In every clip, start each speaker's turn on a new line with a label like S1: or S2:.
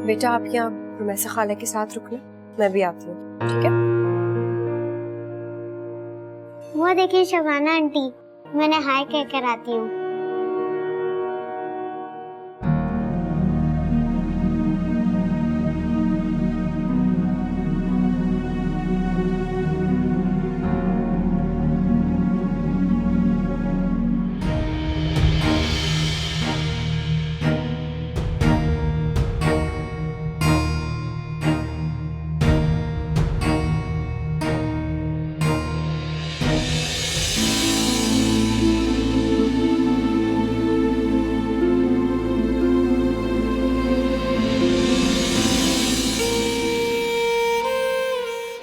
S1: बेटा आप यहाँ रुमैसा खाला के साथ रुकना, मैं भी आती हूँ, ठीक है?
S2: वो देखिए शबाना आंटी, मैंने हाय कह कर आती हूँ।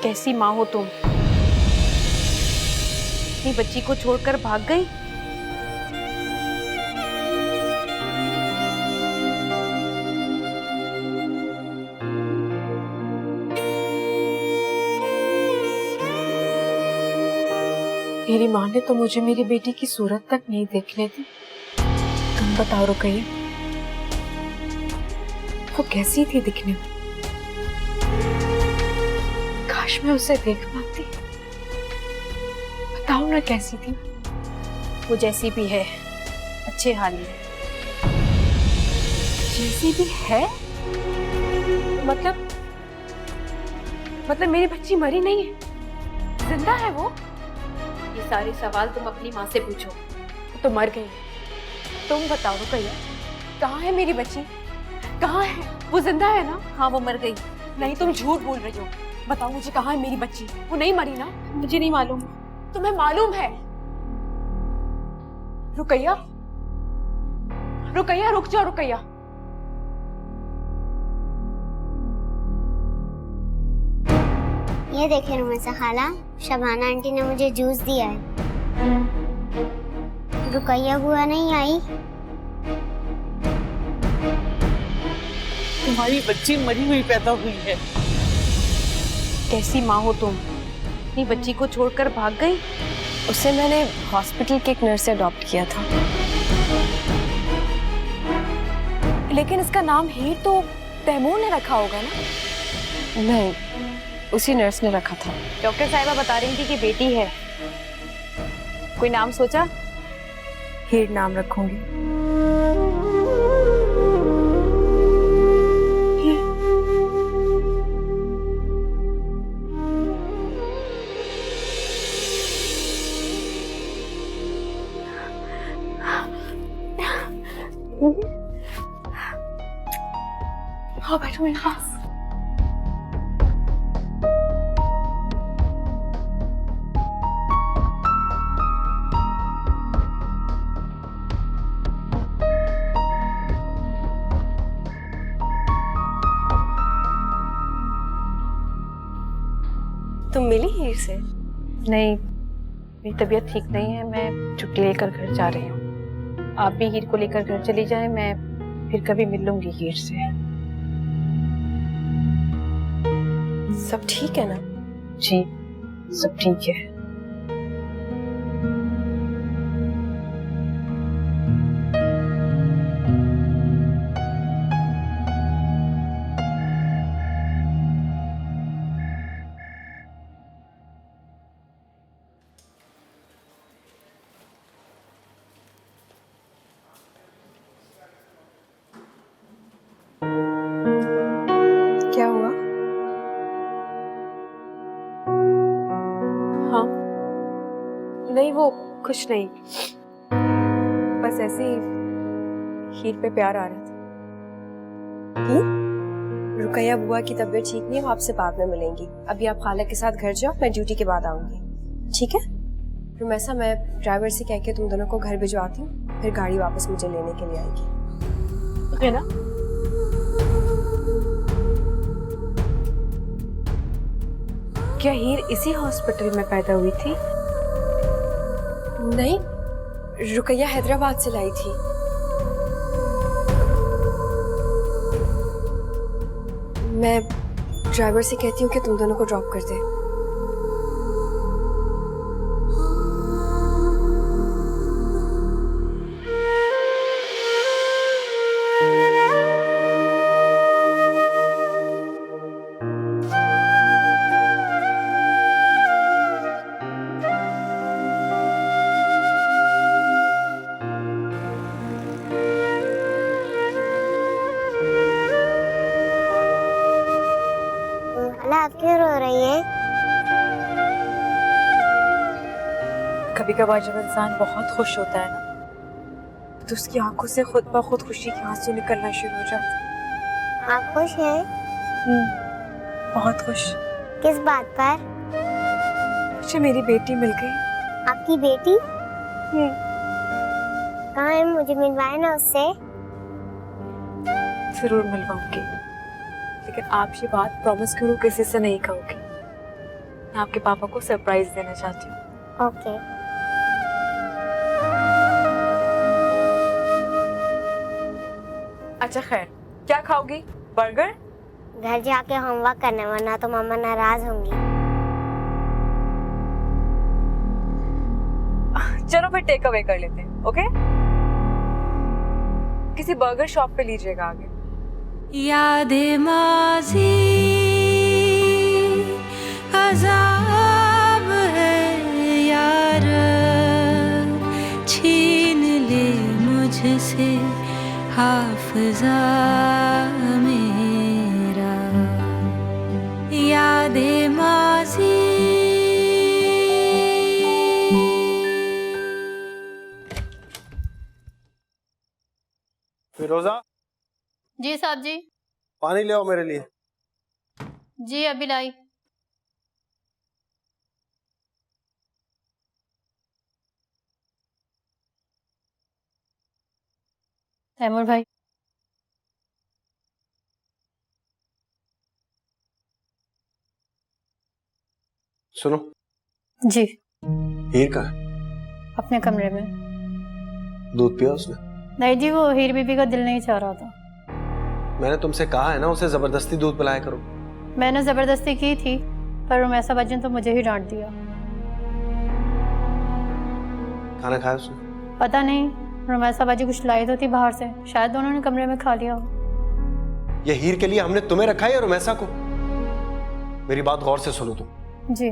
S3: कैसी माँ हो तुम? अपनी बच्ची को छोड़कर भाग गई।
S4: मेरी माँ ने तो मुझे मेरी बेटी की सूरत तक नहीं देखने दी। तुम बताओ रुकैया, वो कैसी थी दिखने में? काश मैं उसे देख पाती। बताओ ना कैसी थी?
S3: वो जैसी भी है अच्छे हाल में।
S4: जैसी भी है? मतलब मेरी बच्ची मरी नहीं है, जिंदा है वो?
S3: ये सारे सवाल तुम अपनी माँ से पूछो।
S4: वो तो मर गई। तुम बताओ रुकैया, कहाँ है मेरी बच्ची? कहाँ है वो? जिंदा है ना?
S3: हाँ वो मर गई।
S4: नहीं, तुम झूठ बोल रही हो। बताओ मुझे, कहाँ है मेरी बच्ची? वो नहीं मरी ना?
S3: मुझे नहीं मालूम।
S4: तुम्हें मालूम है? रुकैया, रुकैया रुक जाओ रुकैया।
S2: ये देखे रुमैसा खाला, शबाना आंटी ने मुझे जूस दिया है। रुकैया बुआ नहीं आई।
S5: तुम्हारी बच्ची मरी हुई पैदा हुई है।
S3: कैसी माँ हो तुम? अपनी बच्ची को छोड़कर भाग गई।
S1: उसे मैंने हॉस्पिटल के एक नर्स से अडॉप्ट किया था।
S4: लेकिन इसका नाम हीर तो तैमूर ने रखा होगा ना?
S1: नहीं, उसी नर्स ने रखा था।
S3: डॉक्टर साहिबा बता रही थी कि बेटी है। कोई नाम सोचा?
S4: हीर नाम रखूंगी। हाँ बैठो मेरे पास।
S1: तुम मिली हीर से?
S3: नहीं, मेरी तबीयत ठीक नहीं है, मैं छुट्टी लेकर घर जा रही हूँ। आप भी हीर को लेकर घर चली जाएं, मैं फिर कभी मिल लूंगी हीर से।
S1: सब ठीक है ना?
S3: जी सब ठीक है।
S1: क्या हुआ?
S4: हाँ नहीं, वो कुछ नहीं, बस ऐसे ही हीर पे प्यार आ रहा था।
S1: रुकैया बुआ की तबीयत ठीक नहीं है, वो आपसे बाद में मिलेंगी। अभी आप खाला के साथ घर जाओ, मैं ड्यूटी के बाद आऊंगी, ठीक है? रुमैसा, मैं ड्राइवर से कह के तुम दोनों को घर भिजवाती हूँ, फिर गाड़ी वापस मुझे लेने के लिए आएगी,
S4: ओके ना? क्या हीर इसी हॉस्पिटल में पैदा हुई थी?
S1: नहीं, रुकैया हैदराबाद से लाई थी। मैं ड्राइवर से कहती हूँ कि तुम दोनों को ड्रॉप कर दे।
S4: कभी कभार जब इंसान बहुत खुश होता है ना, तो उसकी आंखों से खुद ब खुद खुशी के आंसू निकलना शुरू हो जाते हैं।
S2: आप खुश हैं?
S4: बहुत खुश।
S2: किस बात पर?
S4: मुझे मेरी बेटी मिल गई।
S2: आपकी बेटी? कहाँ है? मुझे मिलवाए ना उससे।
S4: जरूर मिलवाऊंगी, लेकिन आप ये बात प्रॉमिस करो किसी से नहीं कहोगी। मैं आपके पापा को सरप्राइज देना चाहती हूँ।
S2: ओके।
S4: अच्छा खैर, क्या खाओगी? बर्गर?
S2: घर जाके होमवर्क करना, वरना तो मम्मा नाराज होंगी।
S4: चलो फिर टेक अवे कर लेते हैं, ओके? किसी बर्गर शॉप पे लीजिएगा आगे।
S6: यादें माज़ी अज़ाब है यार, छीन ले मुझसे हाफ़िज़ा मेरा। यादें माज़ी।
S7: फिरोजा,
S8: जी साहब जी।
S7: पानी ले आओ मेरे लिए।
S8: जी अभी लाई। तैमूर भाई।
S7: सुनो,
S8: जी।
S7: हीर कहाँ है?
S8: अपने कमरे में।
S7: दूध पिया उसने?
S8: नहीं जी, वो हीर बीबी का दिल नहीं चाह रहा था।
S7: मैंने तुमसे कहा है ना उसे जबरदस्ती दूध पिलाया करो।
S8: मैंने जबरदस्ती की थी, पर रुमैसा बच्चन तो मुझे ही डांट दिया।
S7: खाना खाया उसने?
S8: पता नहीं, रुमैसा बाजी कुछ लाई तो थी बाहर से, शायद दोनों ने कमरे में खा लिया हो।
S7: ये हीर के लिए हमने तुम्हें रखा है या रुमैसा को? मेरी बात गौर से सुनो तुम।
S8: जी।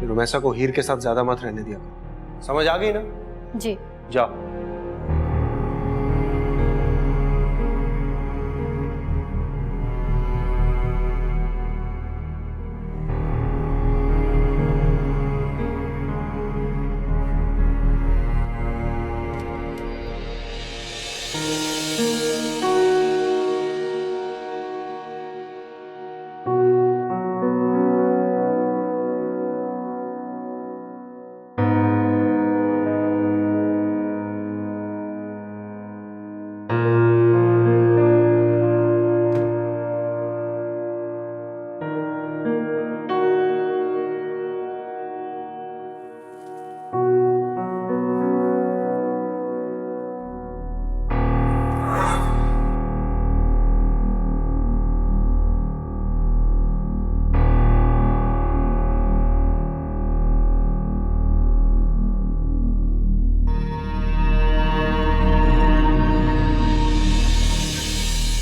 S7: रुमैसा को हीर के साथ ज्यादा मत रहने दिया करो। समझ आ गई ना?
S8: जी।
S7: जाओ।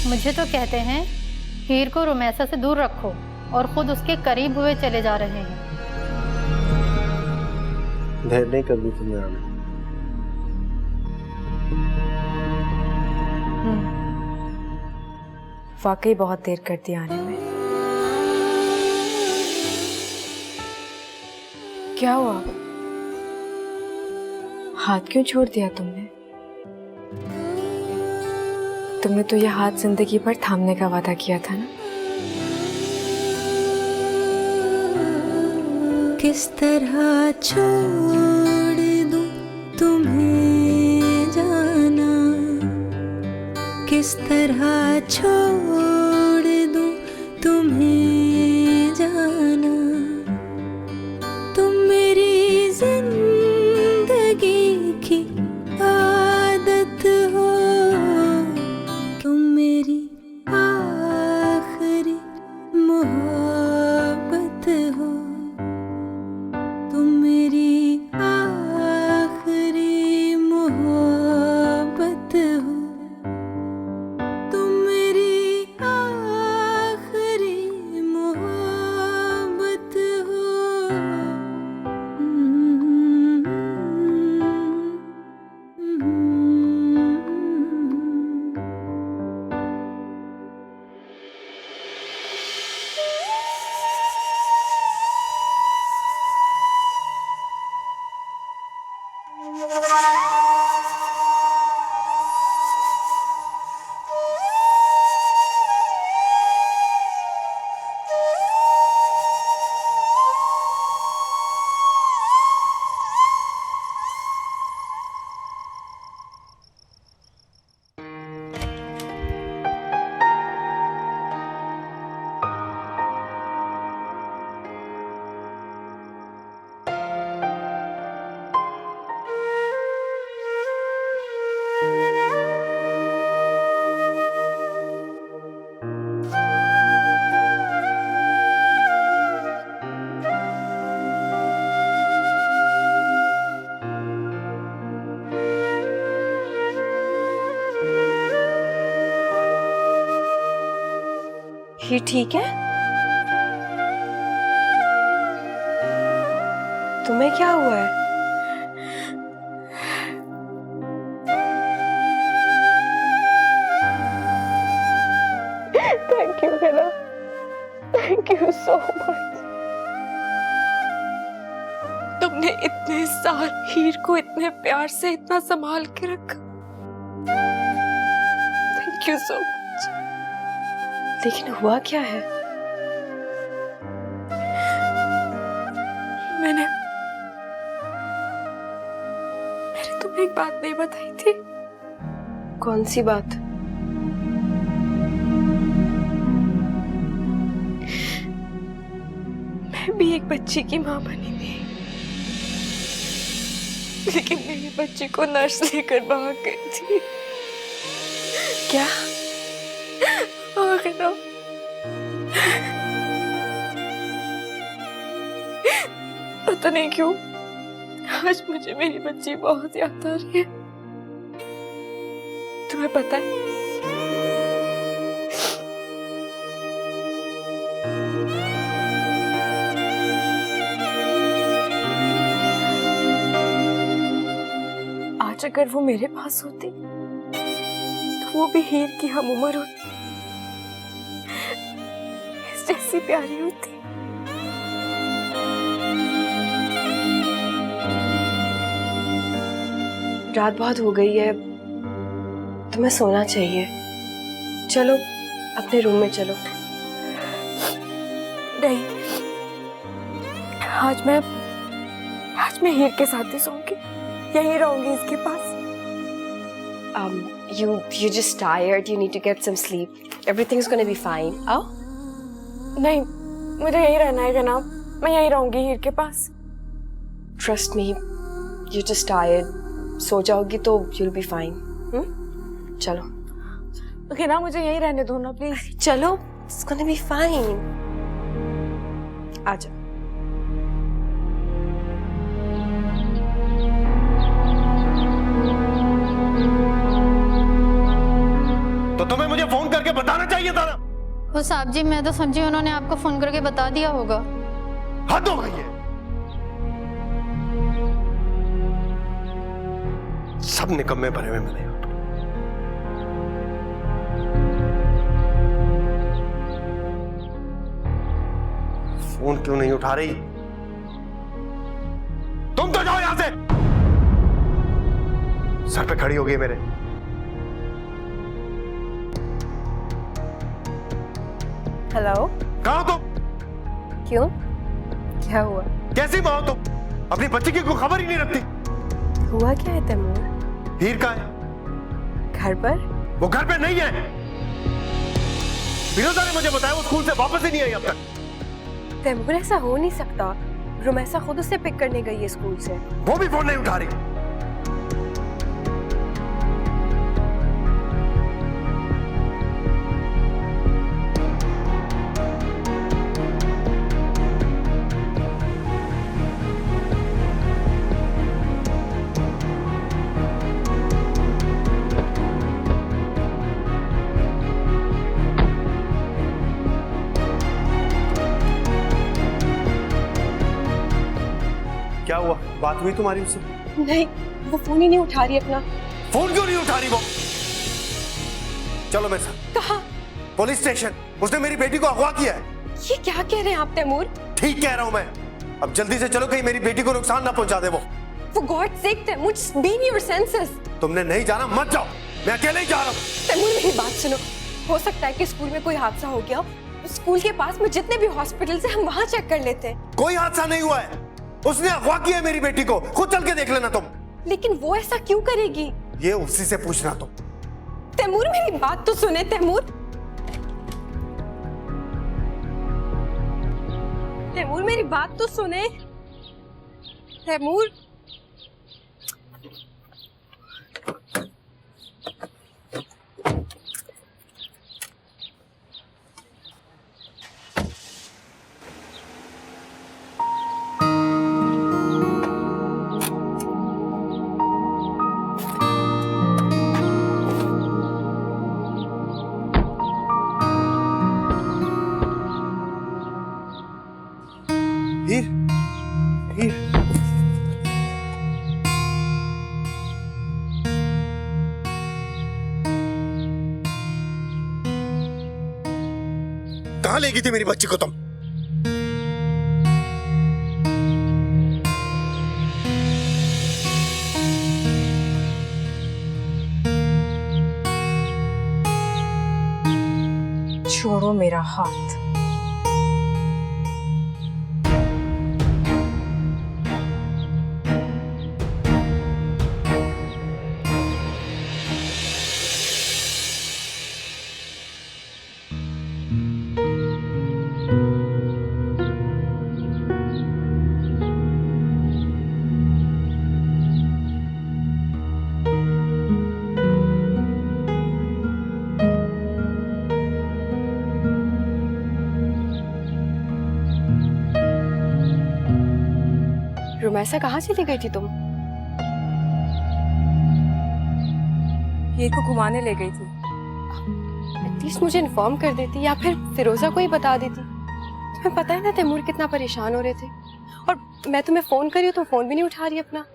S8: मुझे तो कहते हैं हीर को रुमैसा से दूर रखो, और खुद उसके करीब हुए चले जा रहे हैं।
S7: देर नहीं कर दी तुमने आने।
S4: वाकई बहुत देर कर दी आने में। क्या हुआ? हाथ क्यों छोड़ दिया तुमने? तुमने तो यह हाथ जिंदगी भर थामने का वादा किया था ना।
S6: किस तरह छोड़ दूं तुम्हें जाना, किस तरह छोड़ दूं तुम्हें जाना। तुम मेरी जिंदगी की आदत हो, तुम मेरी आखिरी मोहब्बत हो, तुम मेरी आखिरी मोहब्बत हो, तुम मेरी
S1: ये ठीक है? तुम्हें क्या हुआ है?
S4: Thank you Hina, thank you so much. तुमने इतने साल हीर को इतने प्यार से इतना संभाल के रखा। Thank you so much.
S1: लेकिन हुआ क्या है?
S4: मैंने तुम्हें एक बात नहीं बताई थी।
S1: कौन सी बात?
S4: मैं भी एक बच्ची की माँ बनी थी, लेकिन मेरी बच्ची को नर्स लेकर भाग गई थी।
S1: क्या?
S4: हिना, पता नहीं क्यों आज मुझे मेरी बच्ची बहुत याद आ रही है। तुम्हें पता है, आज अगर वो मेरे पास होती तो वो भी हीर की हम उम्र होती, इस जैसी प्यारी होती।
S1: रात बहुत हो गई है, तुम्हें सोना चाहिए। चलो अपने रूम में चलो।
S4: नहीं, आज मैं हीर के साथ ही सोऊंगी, यहीं रहूंगी इसके पास।
S1: You just tired. You need to get some sleep. Everything's gonna be fine. आओ।
S4: नहीं, मुझे यहीं रहना है जनाब, मैं यहीं रहूंगी हीर के पास।
S1: Trust me, you're just tired. सो जाओगी तो you'll be fine. चलो।
S4: हिना, मुझे यहीं रहने दो ना प्लीज।
S1: चलो, it's gonna be fine. आजा।
S7: तो तुम्हें मुझे फोन करके बताना चाहिए था ना।
S8: वो साहब जी, मैं तो समझी उन्होंने आपको फोन करके बता दिया होगा।
S7: हद हो गई है, सब निकम्मे भरे हुए मिले। फोन क्यों नहीं उठा रही? तुम तो जाओ यहां से। सर पे खड़ी हो गई मेरे।
S1: हेलो।
S7: कहाँ हो तुम?
S1: क्यों? क्या हुआ?
S7: कैसी माँ हो तुम? अपनी बच्ची की कोई खबर ही नहीं रखती।
S1: हुआ क्या है तैमूर?
S7: हीर कहाँ है?
S1: घर पर?
S7: वो घर पे नहीं है। फिरोजा ने मुझे बताया वो स्कूल से वापस ही नहीं आई अब तक।
S1: तैमूर, ऐसा हो नहीं सकता। रुमैसा खुद उसे पिक करने गई है स्कूल से।
S7: वो भी फोन नहीं उठा रही। क्या हुआ? बात हुई तुम्हारी उससे?
S1: नहीं, वो फोन ही नहीं उठा रही अपना।
S7: फोन क्यों नहीं उठा रही वो? चलो मेरे साथ।
S1: कहाँ?
S7: Police station. उसने मेरी बेटी को अगवा किया है।
S1: ये क्या कह रहे हैं आप तैमूर?
S7: ठीक कह रहा हूं मैं। अब जल्दी से चलो, कहीं मेरी बेटी को नुकसान ना पहुंचा दे वो।
S1: For God's sake, Taimur, just be in your senses.
S7: तुमने नहीं जाना, मत जाओ। मैं अकेले ही जा रहा हूं।
S1: तैमूर, मेरी बात सुनो। हो सकता है कि स्कूल में कोई हादसा हो गया। स्कूल के पास में जितने भी हॉस्पिटल है हम वहां चेक कर लेते हैं।
S7: कोई हादसा नहीं हुआ है। उसने अगवा किया है मेरी बेटी को। खुद चल के देख लेना तुम।
S1: लेकिन वो ऐसा क्यों करेगी?
S7: ये उसी से पूछना तुम।
S1: तैमूर, मेरी बात तो सुने तैमूर। तैमूर, मेरी बात तो सुने। तैमूर,
S7: कहाँ ले गई थी मेरी बच्ची को तुम?
S1: छोड़ो मेरा हाथ। रुमैसा कहाँ चली गई थी तुम?
S4: हीर को घुमाने ले गई थी।
S1: एटलीस्ट मुझे इन्फॉर्म कर देती या फिर फिरोजा को ही बता देती। तुम्हें पता है ना तैमूर कितना परेशान हो रहे थे, और मैं तुम्हें फोन करी तो फोन भी नहीं उठा रही अपना।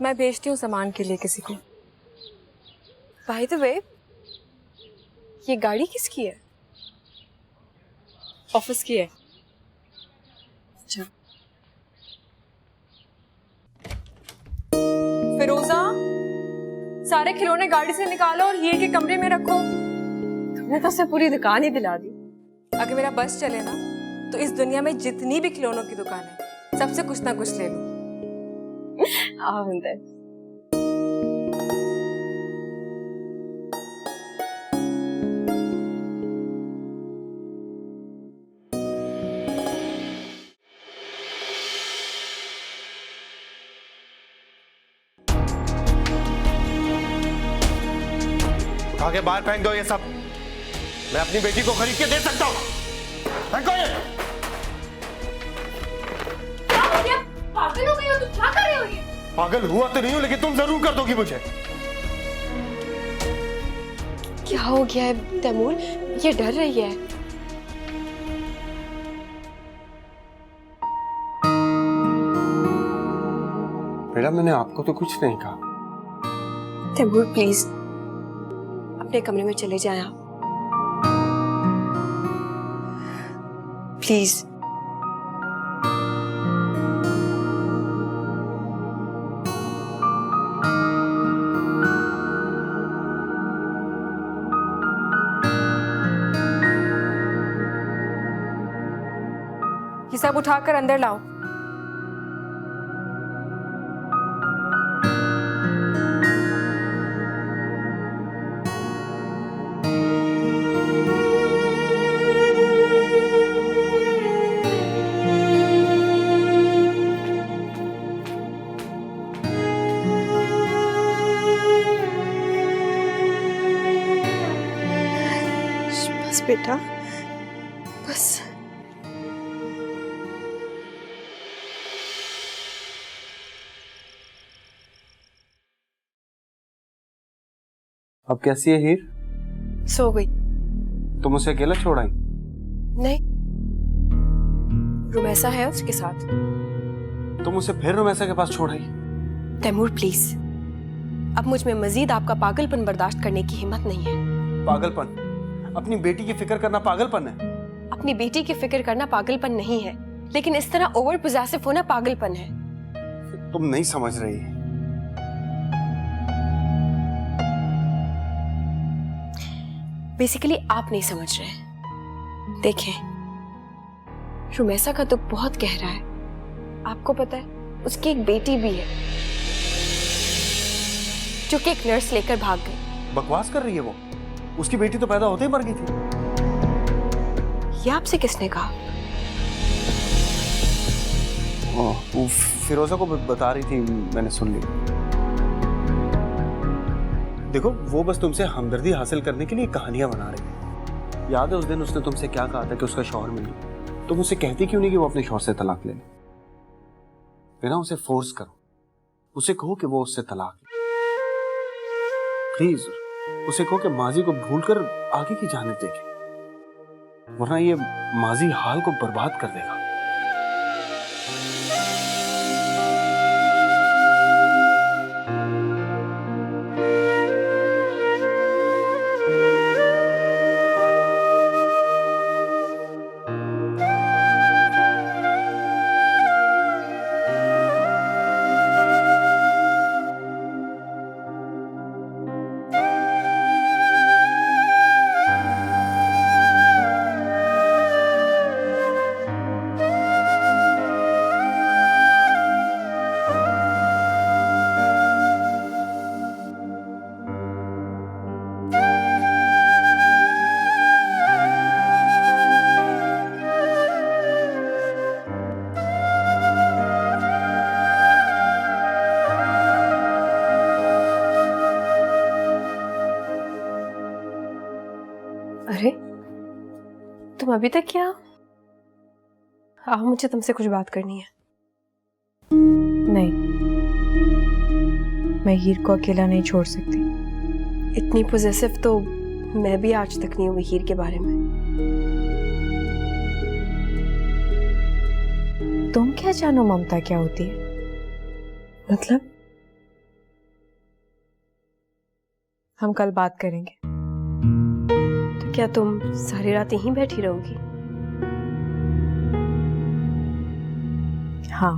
S4: मैं भेजती हूँ सामान के लिए किसी को।
S1: बाय द वे, ये गाड़ी किसकी है?
S4: ऑफिस की है।
S1: अच्छा।
S4: फिरोजा, सारे खिलौने गाड़ी से निकालो और हीर के कमरे में रखो।
S1: तुमने तो उसे पूरी दुकान ही दिला दी।
S4: अगर मेरा बस चले ना तो इस दुनिया में जितनी भी खिलौनों की दुकान है सबसे कुछ ना कुछ ले लो।
S1: आओ अंदर।
S7: उठा के बाहर फेंक दो ये सब। मैं अपनी बेटी को खरीद के दे सकता हूँ। फेंको ये।
S1: पागल हो गई हो तुम? क्या कर रहे हो ये?
S7: पागल हुआ तो नहीं हूँ, लेकिन तुम जरूर कर दोगी मुझे।
S1: क्या हो गया है तैमूर? ये डर रही है।
S7: बेटा, मैंने आपको तो कुछ नहीं कहा।
S1: तैमूर प्लीज अपने कमरे में चले जाएं आप, प्लीज।
S4: ये सब उठाकर अंदर लाओ।
S1: बस बेटा, बस।
S7: अब कैसी है हीर?
S1: सो गई।
S7: तुम उसे अकेला छोड़ आई?
S1: नहीं, रुमैसा है उसके साथ।
S7: तुम उसे फिर रुमैसा के पास छोड़ आई?
S1: तैमूर प्लीज, अब मुझ में मजीद आपका पागलपन बर्दाश्त करने की हिम्मत नहीं है।
S7: पागलपन? अपनी बेटी की फिक्र करना पागलपन है?
S1: अपनी बेटी की फिक्र करना पागलपन नहीं है, लेकिन इस तरह ओवर पोजेसिव होना पागलपन है।
S7: तुम नहीं समझ रही।
S1: बेसिकली आप नहीं समझ रहे। देखें, रुमैसा का दुख बहुत गहरा है। आपको पता है उसकी एक बेटी भी है जो कि एक नर्स लेकर भाग गई।
S7: बकवास कर रही है वो। उसकी बेटी तो पैदा होते ही मर गई थी।
S1: ये आपसे किसने कहा?
S7: वो फिरोजा को बता रही थी, मैंने सुन ली। देखो, वो बस तुमसे हमदर्दी हासिल करने के लिए कहानियां बना रही है। याद है उस दिन उसने तुमसे क्या कहा था कि उसका शौहर मिल गया? तुम उसे कहती क्यों नहीं कि वो अपने शौहर से तलाक ले ले? बिना उसे फोर्स करो, उसे कहो कि वो उससे तलाक ले। प्लीज उसे कहो कि माजी को भूलकर आगे की जानिब देखे, वरना ये माजी हाल को बर्बाद कर देगा।
S1: अरे तुम अभी तक क्या? आओ, मुझे तुमसे कुछ बात करनी है।
S4: नहीं, मैं हीर को अकेला नहीं छोड़ सकती।
S1: इतनी पॉजेसिव तो मैं भी आज तक नहीं हुई हीर के बारे में।
S4: तुम क्या जानो ममता क्या होती है?
S1: मतलब?
S4: हम कल बात करेंगे।
S1: तो क्या तुम सारी रात यहीं बैठी रहोगी?
S4: हाँ।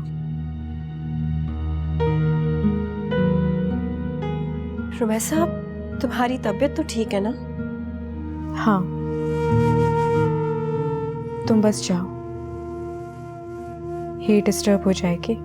S1: रुमैसा, तुम्हारी तबीयत तो ठीक है ना?
S4: हाँ, तुम बस जाओ, हीर डिस्टर्ब हो जाएगी।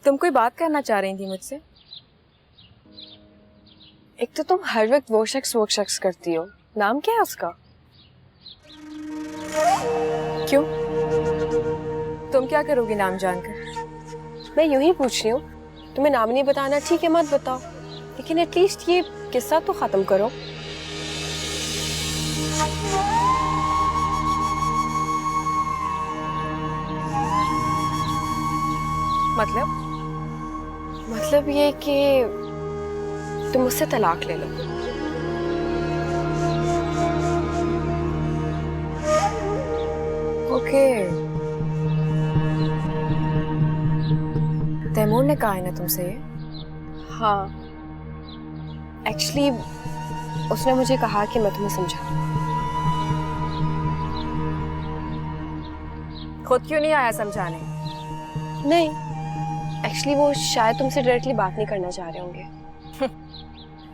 S9: तुम कोई बात करना चाह रही थी मुझसे?
S1: एक तो तुम हर वक्त वो शख्स करती हो। नाम क्या है उसका?
S9: क्यों? तुम क्या करोगी नाम जानकर?
S1: मैं यूं ही पूछ रही हूँ। तुम्हें नाम नहीं बताना ठीक है, मत बताओ, लेकिन एटलीस्ट ये किस्सा तो खत्म करो। मतलब ये कि तुम मुझसे तलाक ले लो।
S9: ओके। तैमूर ने कहा है ना तुमसे ये?
S1: हाँ, एक्चुअली उसने मुझे कहा कि मैं तुम्हें समझा।
S9: खुद क्यों नहीं आया समझाने?
S1: नहीं, एक्चुअली वो शायद तुमसे डायरेक्टली बात नहीं करना चाह रहे होंगे।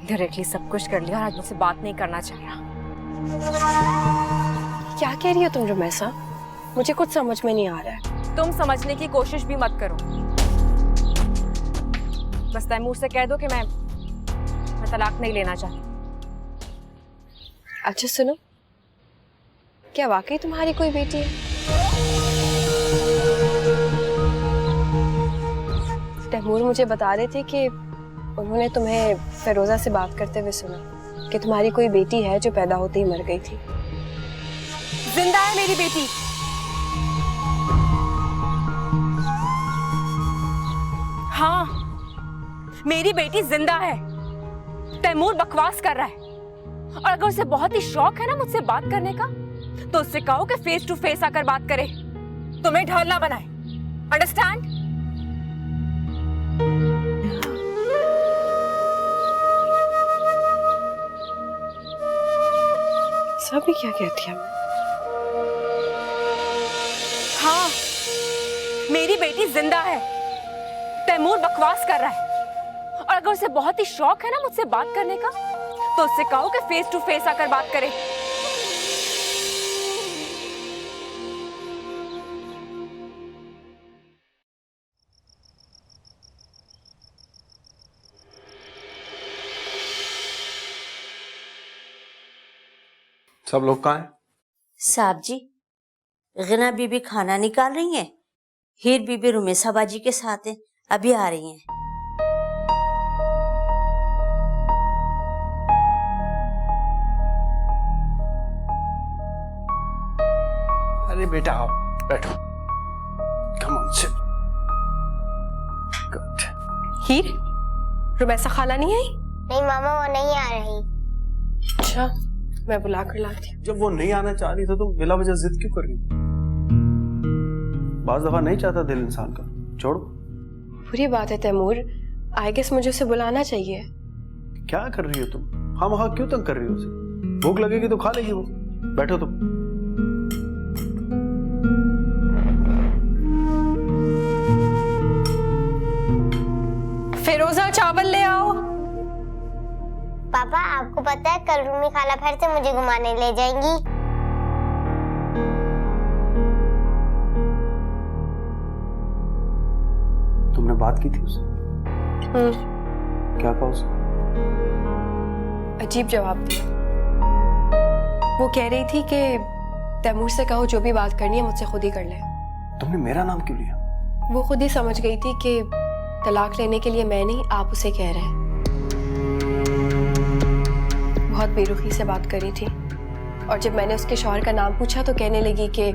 S9: डायरेक्टली सब कुछ कर लिया और आज मुझसे बात नहीं करना चाह रहा।
S1: क्या कह रही हो तुम रुमैसा? मुझे कुछ समझ में नहीं आ रहा है।
S9: तुम समझने की कोशिश भी मत करो। बस तैमूर से कह दो कि मैं तलाक नहीं लेना चाहती।
S1: अच्छा सुनो, क्या वाकई तुम्हारी कोई बेटी है? तैमूर मुझे बता रहे थे कि उन्होंने तुम्हें फिरोजा से बात करते हुए सुना कि तुम्हारी कोई बेटी है जो पैदा होते ही मर गई थी।
S9: जिंदा है मेरी बेटी। हाँ, मेरी बेटी जिंदा है। तैमूर बकवास कर रहा है, और अगर उसे बहुत ही शौक है ना मुझसे बात करने का, तो उससे कहो कि फेस टू फेस आकर बात करे, तुम्हें ढाल ना बनाए। अंडरस्टैंड?
S1: सभी क्या कहती है?
S9: हाँ, मेरी बेटी जिंदा है। तैमूर बकवास कर रहा है, और अगर उसे बहुत ही शौक है ना मुझसे बात करने का, तो उससे कहो कि फेस टू फेस आकर बात करे।
S7: सब लोग कहाँ हैं?
S10: साहब जी, गना बीबी खाना निकाल रही हैं, हीर बीबी रुमेसा बाजी के साथ हैं, अभी आ रही हैं।
S7: अरे बेटा आओ, बैठो। Come on sit. Good.
S1: Heer, Rumaisa खाला नहीं आई?
S2: नहीं मामा, वो नहीं आ रही।
S1: अच्छा, मैं बुला कर लाती हूँ।
S7: जब वो नहीं आना चाह रही तो तुम बिला वजह जिद क्यों कर रही हो? बाज दफा नहीं चाहता दिल इंसान का, छोड़ो।
S1: बुरी बात है तैमूर, आई गेस मुझे उसे बुलाना चाहिए।
S7: क्या कर रही हो तुम? हाँ वहाँ क्यों तंग कर रही हो उसे? भूख लगेगी तो खा लेगी वो। बैठो तुम।
S1: फिरोजा, चावल ले आओ।
S2: पापा, आपको पता है कल रूमी खाला फिर से मुझे घुमाने ले जाएंगी।
S7: बात की थी उससे? क्या कहा उसने?
S1: अजीब जवाब दिया। वो कह रही थी कि तैमूर से कहो जो भी बात करनी है मुझसे खुद ही कर ले।
S7: तुमने मेरा नाम क्यों लिया?
S1: वो खुद ही समझ गई थी कि तलाक लेने के लिए मैं नहीं, आप उसे कह रहे हैं। बहुत बेरुखी से बात करी थी, और जब मैंने उसके शौहर का नाम पूछा तो कहने लगी कि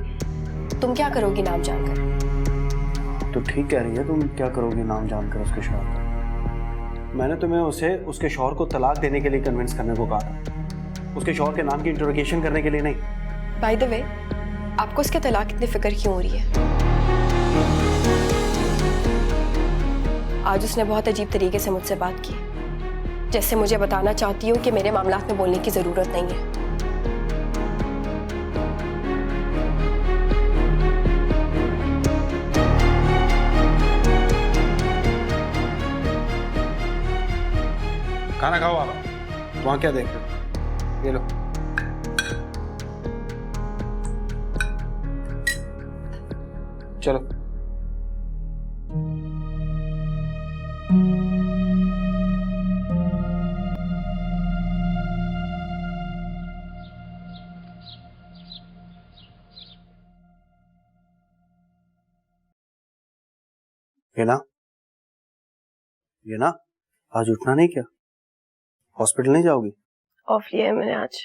S1: तुम क्या करोगी नाम जानकर।
S7: तो ठीक कह रही है, तुम क्या करोगी नाम जानकर उसके शौहर का? मैंने तुम्हें उसे उसके शौहर को तलाक देने के लिए कन्विंस करने को कहा था, उसके शौहर के नाम की इंटरोगेशन करने के लिए नहीं।
S1: बाय द वे, आपको उसके तलाक की इतनी फिक्र क्यों हो रही है? आज उसने बहुत अजीब तरीके से मुझसे बात की, जैसे मुझे बताना चाहती हूँ कि मेरे मामलात में बोलने की जरूरत नहीं है।
S7: खाना खाओ आप। वहां क्या देख रहे हो? ये लो। चलो। ये ना आज उठना नहीं क्या? हॉस्पिटल नहीं जाओगी?
S1: ऑफ लिया है मैंने आज।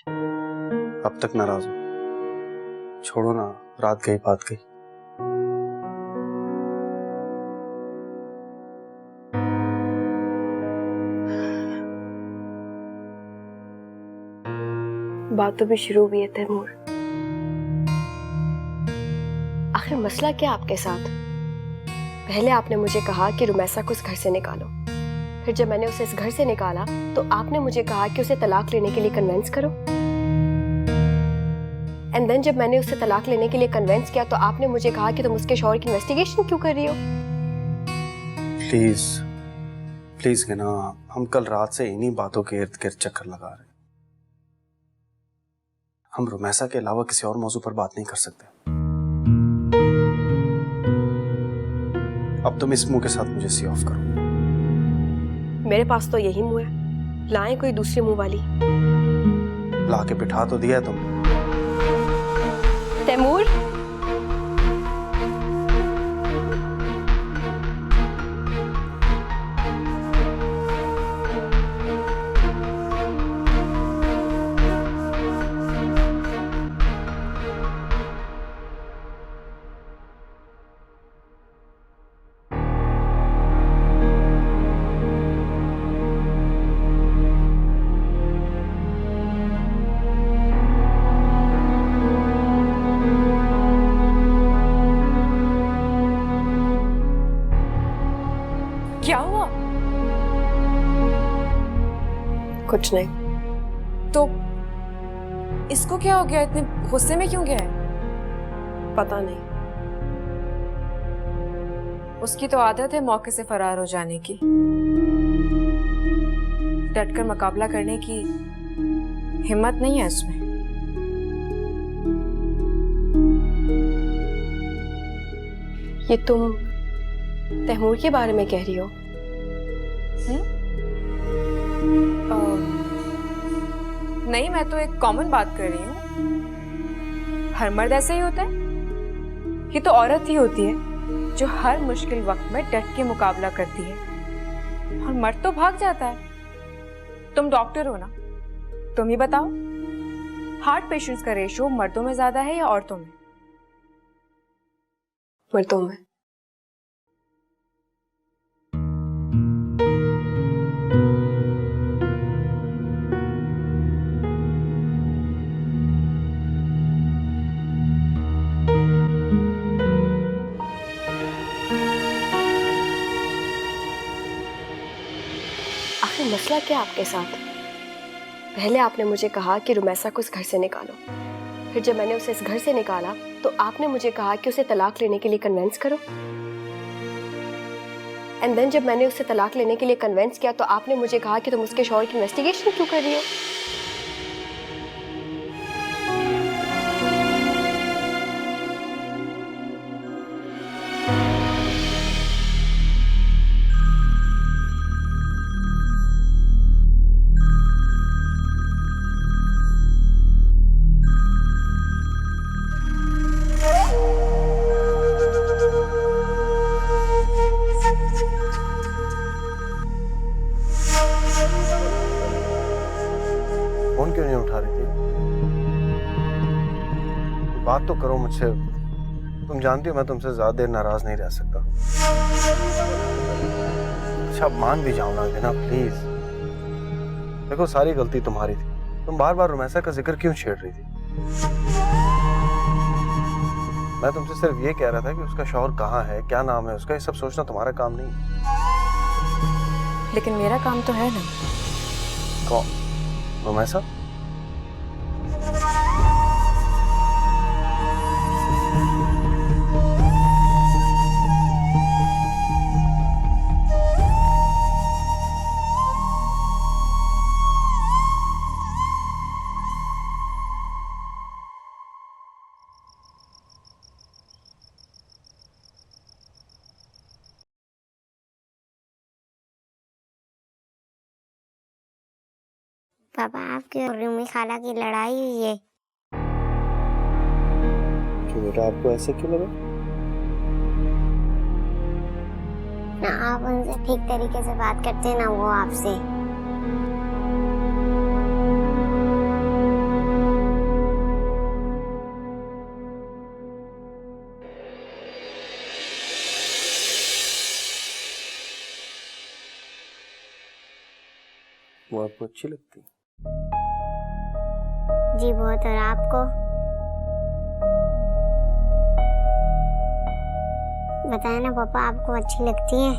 S7: अब तक नाराज हो? छोड़ो ना, रात गई बात गई।
S1: बात तो भी शुरू हुई है तैमूर। आखिर मसला क्या आपके साथ? पहले आपने मुझे कहा कि रुमैसा को इस घर से निकालो, फिर जब मैंने उसे इस घर से निकाला तो आपने मुझे कहा कि उसे तलाक लेने के लिए कन्विंस करो, एंड देन जब मैंने उसे तलाक लेने के लिए कन्विंस किया तो आपने मुझे कहा कि तुम उसके शौहर की इन्वेस्टिगेशन क्यों कर रही हो?
S7: प्लीज प्लीज गना, हम कल रात से इन्हीं बातों के इर्द गिर्द चक्कर लगा रहे हैं। हम रुमैसा के अलावा किसी और मौजू पर बात नहीं कर सकते। अब तुम इस मुंह के साथ मुझे सी ऑफ करो।
S1: मेरे पास तो यही मुंह है, लाएं कोई दूसरी मुंह वाली।
S7: ला के बिठा तो दिया तुम।
S1: तैमूर,
S9: क्या हुआ?
S1: कुछ नहीं।
S9: तो इसको क्या हो गया? इतने गुस्से में क्यों गया है?
S1: पता नहीं।
S9: उसकी तो आदत है मौके से फरार हो जाने की। डटकर मुकाबला करने की हिम्मत नहीं है उसमें।
S1: ये तुम तैमूर के बारे में कह रही हो?
S9: नहीं, मैं तो एक कॉमन बात कर रही हूँ। हर मर्द ऐसे ही होता है? ये तो औरत ही होती है जो हर मुश्किल वक्त में डट के मुकाबला करती है, और मर्द तो भाग जाता है। तुम डॉक्टर हो ना, तुम ही बताओ, हार्ट पेशेंट्स का रेशो मर्दों में ज्यादा है या औरतों में?
S1: मर्दों में। आखिर मसला क्या आपके साथ? पहले आपने मुझे कहा कि रुमैसा को इस घर से निकालो, फिर जब मैंने उसे इस घर से निकाला तो आपने मुझे कहा कि उसे तलाक लेने के लिए कन्विंस करो, एंड देन जब मैंने उसे तलाक लेने के लिए कन्विंस किया तो आपने मुझे कहा कि तुम उसके शौहर की इन्वेस्टिगेशन क्यों कर रही हो?
S7: बात तो करो मुझसे। तुम जानती हो मैं तुमसे ज्यादा देर नाराज नहीं रह सकता। अच्छा मान भी जाओ ना बिना, प्लीज। देखो सारी गलती तुम्हारी थी। तुम बार बार रुमैसा का जिक्र क्यों छेड़ रही थी? मैं तुमसे सिर्फ ये कह रहा था कि उसका शौहर कहाँ है, क्या नाम है उसका, ये सब सोचना तुम्हारा काम नहीं है।
S4: लेकिन मेरा काम तो है ना।
S7: कौन? रुमैसा?
S2: पापा आपके और रूमी खाला की लड़ाई हुई है।
S7: क्यों बेटा, आपको ऐसे क्यों लगा?
S2: ना आप उनसे ठीक तरीके से बात करते ना वो आपसे।
S7: वो आपको अच्छी लगती है?
S2: जी बहुत। और आपको? बताया ना पापा, आपको अच्छी लगती है।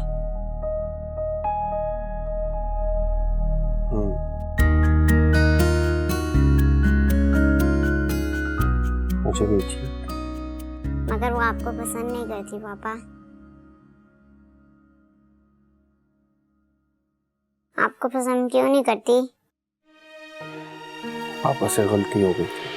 S7: मुझे भी अच्छी।
S2: मगर वो आपको पसंद नहीं करती पापा। आपको पसंद क्यों नहीं करती?
S7: पापा से गलती हो गई थी।